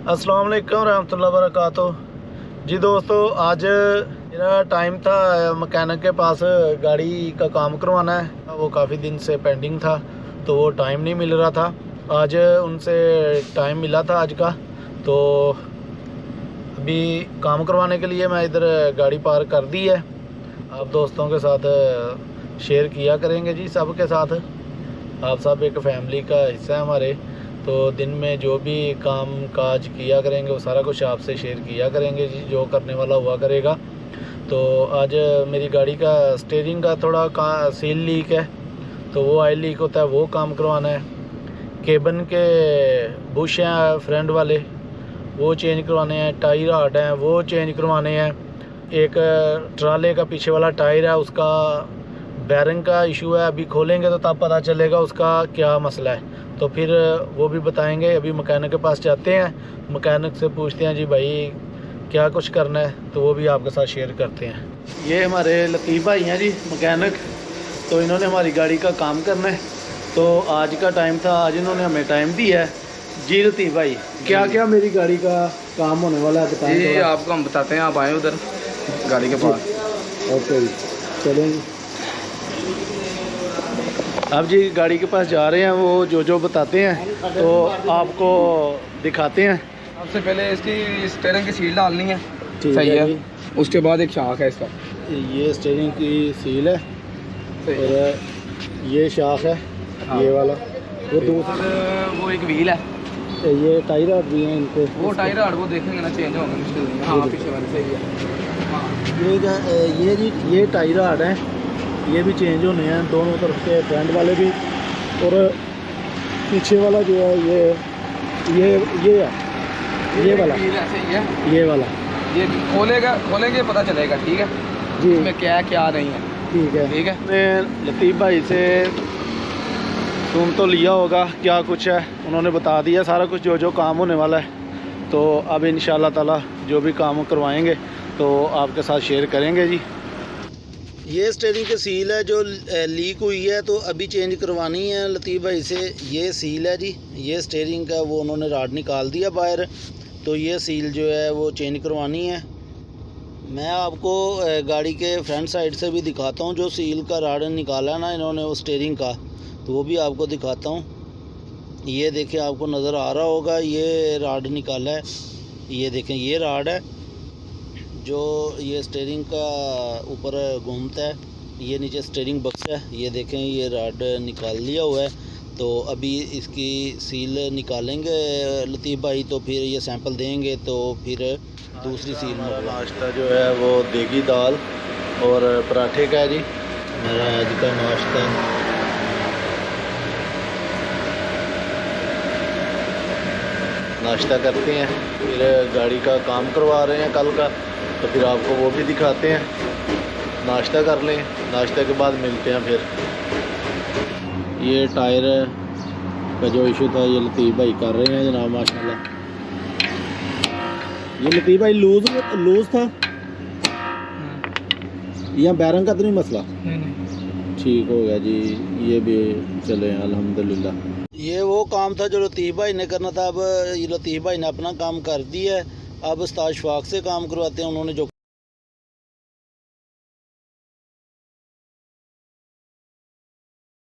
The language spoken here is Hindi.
अस्सलाम वालेकुम रहमतुल्लाहि वबरकातुह। जी दोस्तों, आज मेरा टाइम था मकैनिक के पास गाड़ी का काम करवाना है। वो काफ़ी दिन से पेंडिंग था तो वो टाइम नहीं मिल रहा था। आज उनसे टाइम मिला था आज का, तो अभी काम करवाने के लिए मैं इधर गाड़ी पार्क कर दी है। आप दोस्तों के साथ शेयर किया करेंगे जी, सब के साथ। आप सब एक फैमिली का हिस्सा है हमारे, तो दिन में जो भी काम काज किया करेंगे वो सारा कुछ आपसे शेयर किया करेंगे जी, जो करने वाला हुआ करेगा। तो आज मेरी गाड़ी का स्टीयरिंग का थोड़ा सील लीक है, तो वो ऑयल लीक होता है, वो काम करवाना है। केबन के बुश हैं फ्रंट वाले, वो चेंज करवाने हैं। टायर हार्ड हैं, वो चेंज करवाने हैं। एक ट्राले का पीछे वाला टायर है, उसका बैरिंग का इशू है। अभी खोलेंगे तो तब पता चलेगा उसका क्या मसला है, तो फिर वो भी बताएंगे। अभी मकैनिक के पास जाते हैं, मकैनिक से पूछते हैं जी भाई क्या कुछ करना है, तो वो भी आपके साथ शेयर करते हैं। ये हमारे लतीफ़ भाई हैं जी, मैकेनिक। तो इन्होंने हमारी गाड़ी का काम करना है, तो आज का टाइम था, आज इन्होंने हमें टाइम दिया है जी। लतीफ़ भाई, क्या क्या मेरी गाड़ी का काम होने वाला है बताएं जी। आपको हम बताते हैं, आप आए उधर गाड़ी के पास। ओके जी, चलें। अब जी गाड़ी के पास जा रहे हैं, वो जो बताते हैं तो आपको दिखाते हैं। सबसे पहले इसकी स्टीयरिंग की सील डालनी है, ठीक सही है। जी। उसके बाद एक शाख है इसका, ये स्टीयरिंग की सील है और ये शाख है। हाँ। ये वाला वो दूसरा, वो एक व्हील है, ये टायर हार्ड भी हैं इनको। वो टायर हार्ड वो देखेंगे ना, चेंज होंगे मुश्किल नहीं है। हाँ, पीछे वाले सही है। हाँ। ये जी, ये टायर हार्ड है, ये भी चेंज होने हैं दोनों तरफ के, फ्रंट वाले भी और पीछे वाला जो है ये ये वाला, व्हील है, सही है। ये वाला ये खोलेंगे पता चलेगा, ठीक है जी। इसमें क्या है क्या नहीं है, ठीक है। ठीक है। मैं लतीफ़ भाई से सुन तो लिया होगा क्या कुछ है, उन्होंने बता दिया सारा कुछ जो काम होने वाला है। तो अब इंशाल्लाह ताला जो भी काम करवाएंगे तो आपके साथ शेयर करेंगे जी। ये स्टीयरिंग की सील है जो लीक हुई है, तो अभी चेंज करवानी है लतीफ़ भाई से। ये सील है जी, ये स्टीयरिंग का वो उन्होंने राड निकाल दिया बाहर, तो ये सील जो है वो चेंज करवानी है। मैं आपको गाड़ी के फ्रंट साइड से भी दिखाता हूँ, जो सील का राड निकाला है ना इन्होंने वो स्टीयरिंग का, तो वो भी आपको दिखाता हूँ। ये देखिए, आपको नज़र आ रहा होगा, ये राड निकाला है। ये देखें, ये राड है जो ये स्टीयरिंग का ऊपर घूमता है। ये नीचे स्टीयरिंग बक्स है, ये देखें, ये राड निकाल लिया हुआ है। तो अभी इसकी सील निकालेंगे लतीफ़ भाई, तो फिर ये सैंपल देंगे, तो फिर दूसरी सील में। नाश्ता जो है वो देगी दाल और पराठे का है जी, मेरा आज का नाश्ता। नाश्ता करते हैं, फिर गाड़ी का काम करवा रहे हैं कल का, तो फिर आपको वो भी दिखाते हैं। नाश्ता कर लें, नाश्ते के बाद मिलते हैं फिर। ये टायर का जो इशू था ये लतीफ़ भाई कर रहे हैं जनाब, माशाल्लाह। ये लतीफ़ भाई लूज था या बैरंग का तो नहीं मसला? ठीक हो गया जी, ये भी चले अल्हम्दुलिल्लाह। ये वो काम था जो लतीफ़ भाई ने करना था, अब ये लतीफ़ भाई ने अपना काम कर दिया है। अब उस्ताद शफाक से काम करवाते हैं, उन्होंने जो